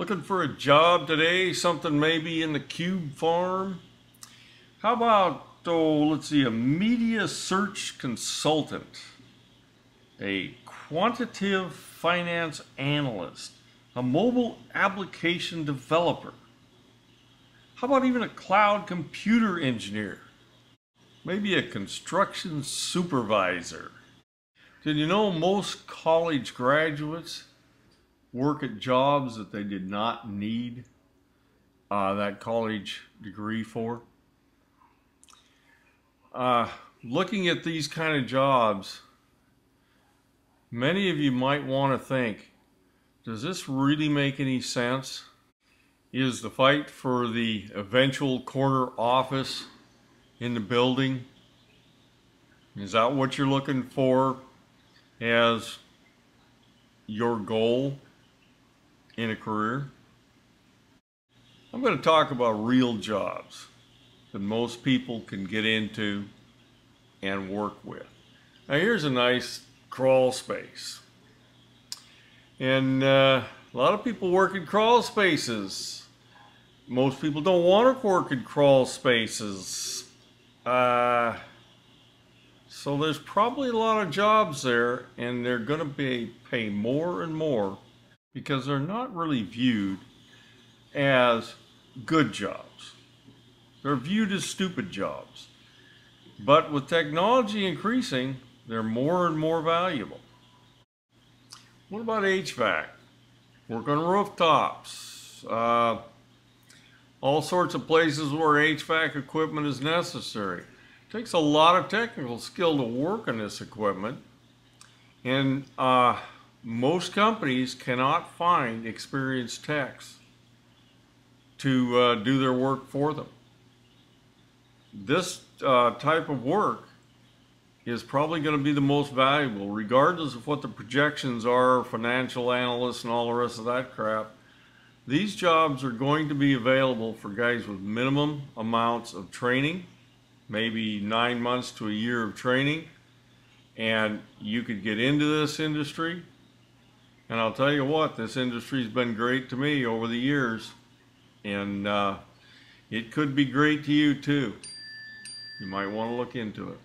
Looking for a job today, something maybe in the cube farm? How about, let's see, a media search consultant, a quantitative finance analyst, a mobile application developer. How about even a cloud computer engineer? Maybe a construction supervisor. Did you know most college graduates work at jobs that they did not need that college degree for? Looking at these kind of jobs, many of you might want to think, does this really make any sense? Is the fight for the eventual corner office in the building, is that what you're looking for as your goal in a career? I'm going to talk about real jobs that most people can get into and work with. Now here's a nice crawl space. And a lot of people work in crawl spaces. Most people don't want to work in crawl spaces. So there's probably a lot of jobs there, and they're going to pay more and more because they're not really viewed as good jobs. They're viewed as stupid jobs. But with technology increasing, they're more and more valuable. What about HVAC? Work on rooftops. All sorts of places where HVAC equipment is necessary. It takes a lot of technical skill to work on this equipment, and most companies cannot find experienced techs to do their work for them. This type of work is probably going to be the most valuable, regardless of what the projections are, financial analysts and all the rest of that crap. These jobs are going to be available for guys with minimum amounts of training, maybe 9 months to a year of training, and you could get into this industry. And I'll tell you what, this industry's been great to me over the years, and it could be great to you too. You might want to look into it.